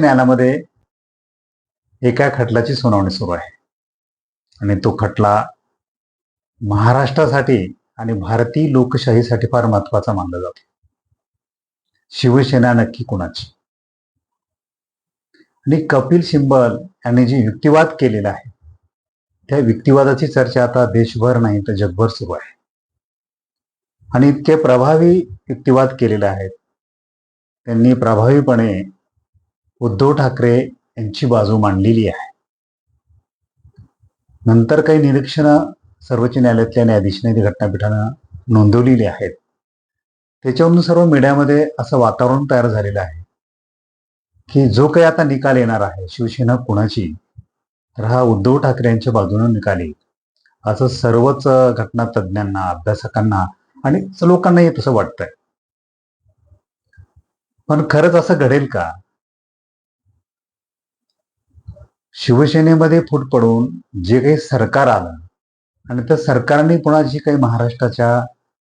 न्यायालयामध्ये एका खटल्याची सुनावणी सुरू आहे आणि तो खटला महाराष्ट्रासाठी आणि भारतीय लोकशाहीसाठी फार महत्वाचा मानला जातो. शिवसेना नक्की कुणाची? आणि कपिल सिब्बल यांनी जी युक्तिवाद केलेला आहे त्या युक्तिवादाची चर्चा आता देशभर नाही तर जगभर सुरू आहे आणि इतके प्रभावी युक्तिवाद केलेले आहेत. त्यांनी प्रभावीपणे उद्धव ठाकरे यांची बाजू मांडलेली आहे. नंतर काही निरीक्षणं सर्वोच्च न्यायालयातल्या न्यायाधीशांनी घटनापीठानं नोंदवलेली आहेत. त्याच्यावरून सर्व मीडियामध्ये असं वातावरण तयार झालेलं आहे की जो काही आता निकाल येणार आहे शिवसेना कुणाची, तर हा उद्धव ठाकरे यांच्या बाजूने निकाल येईल असं सर्वच घटना तज्ज्ञांना, अभ्यासकांना आणि लोकांनाही तसं वाटतंय. पण खरंच असं घडेल का? शिवसेनेमध्ये फूट पडून जे काही सरकार आलं आणि त्या सरकारने पुन्हा जी काही महाराष्ट्राच्या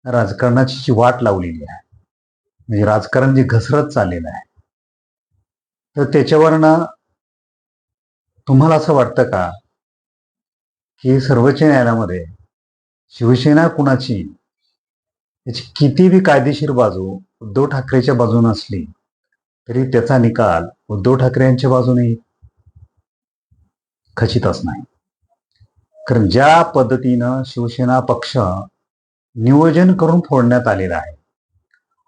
राजकारणाची जी वाट लावलेली आहे, म्हणजे राजकारण जे घसरत चाललेलं आहे, तर त्याच्यावरनं तुम्हाला असं वाटतं का की सर्वोच्च न्यायालयामध्ये शिवसेना कुणाची याची कितीही कायदेशीर बाजू उद्धव ठाकरेच्या बाजूने असली तरी त्याचा निकाल उद्धव ठाकरे यांच्या बाजूने खचितच नाही. कारण ज्या पद्धतीनं शिवसेना पक्ष नियोजन करून फोडण्यात आलेला आहे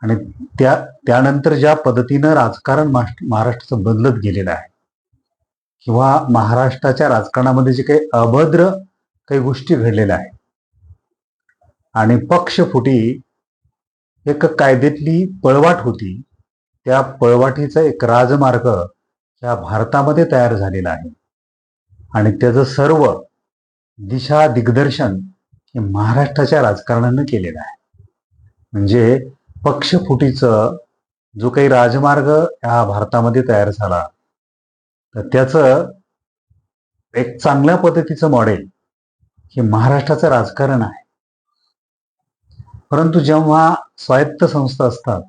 आणि त्यानंतर ज्या पद्धतीनं राजकारण महाराष्ट्राचं बदलत गेलेलं आहे किंवा महाराष्ट्राच्या राजकारणामध्ये जे काही अभद्र काही गोष्टी घडलेल्या आहेत आणि पक्षफुटी एक कायद्यातली पळवाट होती, त्या पळवाटीचा एक राजमार्ग या भारतामध्ये तयार झालेला आहे आणि त्याचं सर्व दिशा दिग्दर्शन हे महाराष्ट्राच्या राजकारणानं केलेलं आहे. म्हणजे पक्षफुटीचं जो काही राजमार्ग या भारतामध्ये तयार झाला तर त्याचं एक चांगल्या पद्धतीचं मॉडेल हे महाराष्ट्राचं राजकारण आहे. परंतु जेव्हा स्वायत्त संस्था असतात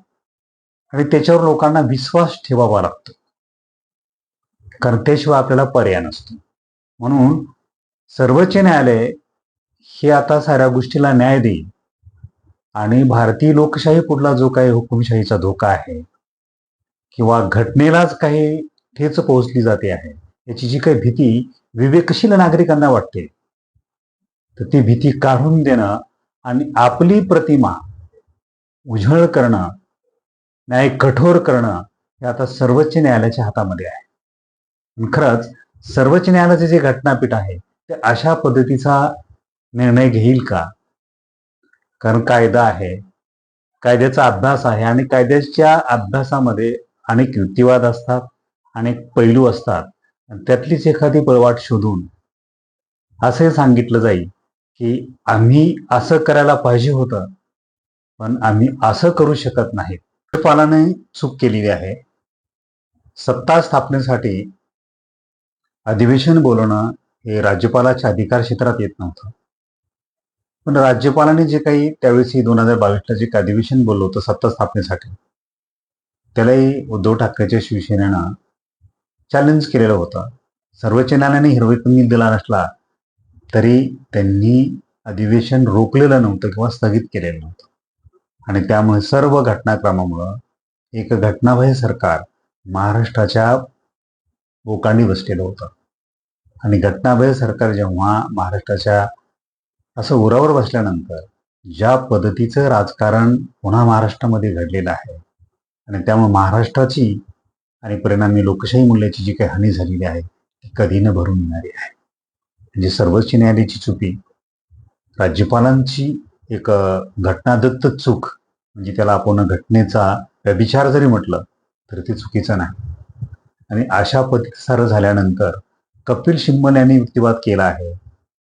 आणि त्याच्यावर लोकांना विश्वास ठेवावा लागतो, कारण त्याशिवाय आपल्याला पर्याय नसतो. म्हणून सर्वोच्च न्यायालय हे आता साऱ्या गोष्टीला न्याय देईल आणि भारतीय लोकशाही पुढला जो काही हुकुमशाहीचा धोका आहे किंवा घटनेलाच काही ठेच पोहोचली जाते आहे याची जी काही भीती विवेकशील नागरिकांना वाटते, तर ती भीती काढून देणं आणि आपली प्रतिमा उजळ करणं, न्याय कठोर करणं हे आता सर्वोच्च न्यायालयाच्या हातामध्ये आहे. खरंच सर्वोच्च न्यायालयाचे जे घटनापीठ आहे ते अशा पद्धतीचा निर्णय घेईल का? कारण कायदा आहे, कायद्याचा अभ्यास आहे आणि कायद्याच्या अभ्यासामध्ये अनेक युक्तिवाद असतात, अनेक पैलू असतात. त्यातलीच एखादी पळवाट शोधून असे सांगितलं जाईल की आम्ही असं करायला पाहिजे होतं पण आम्ही असं करू शकत नाही. राज्यपालाने चूक केलेली आहे. सत्ता स्थापनेसाठी अधिवेशन बोलवणं हे राज्यपालाच्या अधिकार क्षेत्रात येत नव्हतं. पण राज्यपालाने जे काही त्यावेळेस 2022ला जे अधिवेशन बोललं होतं सत्ता स्थापनेसाठी, त्यालाही उद्धव ठाकरेच्या शिवसेनेनं चॅलेंज केलेलं होतं. सर्वोच्च न्यायालयाने हिरवा कंदील दिला नसला तरी त्यांनी अधिवेशन रोखलेलं नव्हतं किंवा स्थगित केलेलं नव्हतं आणि त्यामुळे सर्व घटनाक्रमामुळं एक घटनाबाह्य सरकार महाराष्ट्राच्या बोकांडी बसलेलं होतं आणि घटनाबाह्य सरकार जेव्हा महाराष्ट्राच्या असं उरावर बसल्यानंतर ज्या पद्धतीचं राजकारण पुन्हा महाराष्ट्रामध्ये घडलेलं आहे आणि त्यामुळे महाराष्ट्राची आणि परिणामी लोकशाही मूल्याची जी काही हानी झालेली आहे ती कधी न भरून येणारी आहे. म्हणजे सर्वोच्च न्यायालयाची चुकी, राज्यपालांची एक घटनादत्त चूक, म्हणजे त्याला आपण घटनेचा व्यभिचार जरी म्हटलं तर ते चुकीचं नाही. आणि अशा पद्धती सारं झाल्यानंतर कपिल सिब्बल यांनी युक्तिवाद केला आहे,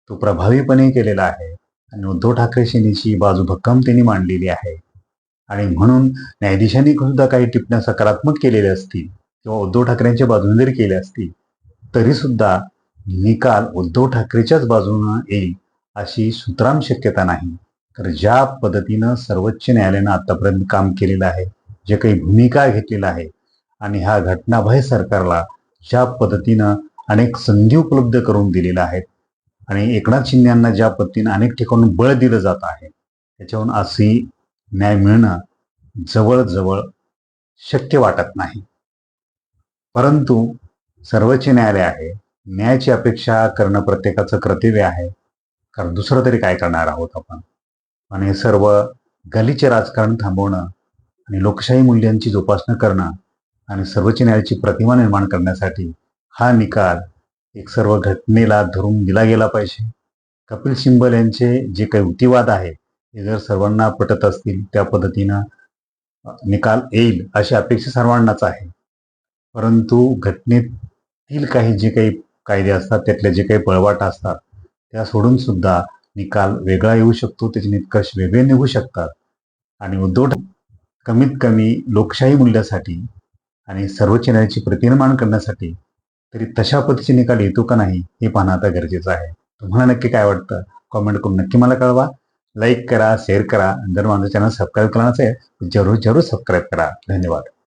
तो प्रभावीपणे केलेला आहे आणि उद्धव ठाकरे सेनेची बाजू भक्कम त्यांनी मांडलेली आहे. आणि म्हणून न्यायाधीशांनी सुद्धा काही टिप्पण्या सकारात्मक केलेल्या असतील किंवा उद्धव ठाकरेंच्या बाजूने जरी केल्या असतील तरी सुद्धा निकाल उद्धव ठाकरेच्याच बाजूने येईल अशी सुतराम शक्यता नाही. तर ज्या पद्धतीनं सर्वोच्च न्यायालयानं आतापर्यंत काम केलेलं आहे, जे काही भूमिका घेतलेला आहे आणि ह्या घटनाबाह्य सरकारला ज्या पद्धतीनं अनेक संधी उपलब्ध करून दिलेल्या आहेत आणि एकनाथ शिंदे यांना ज्या पद्धतीनं अनेक ठिकाणून बळ दिलं जात आहे त्याच्याहून अशी न्याय मिळणं जवळजवळ शक्य वाटत नाही. परंतु सर्वोच्च न्यायालय आहे, न्यायाची अपेक्षा करणं प्रत्येकाचं कर्तव्य आहे. कारण दुसरं तरी काय करणार आहोत आपण. आणि हे सर्व गलिचे राजकारण थांबवणं आणि लोकशाही मूल्यांची जोपासना करणं आणि सर्वोच्च न्यायालयाची प्रतिमा निर्माण करण्यासाठी हा निकाल एक सर्व घटनेला धरून दिला गेला पाहिजे. कपिल सिब्बल यांचे जे काही युक्तिवाद आहे ते जर सर्वांना पटत असतील त्या पद्धतीनं निकाल येईल अशी अपेक्षा सर्वांनाच आहे. परंतु घटनेतील काही जे काही कायदे असतात त्यातले जे काही पळवाट असतात त्या सोडून सुद्धा निकाल वेगळा येऊ शकतो, त्याचे निष्कर्ष वेगळे निघू शकतात. आणि उद्धव कमीत कमी लोकशाही मूल्यासाठी आणि सर्वोच्च न्यायालयाची प्रतिनिर्माण करण्यासाठी तरी तशा पद्धतीचे निकाल येतो का नाही हे पाहणं आता गरजेचं आहे. तुम्हाला नक्की काय वाटतं कॉमेंट करून नक्की मला कळवा. लाईक करा, शेअर करा. जर माझं चॅनल सबस्क्राईब केलं नसेल तर जरूर सबस्क्राईब करा. धन्यवाद.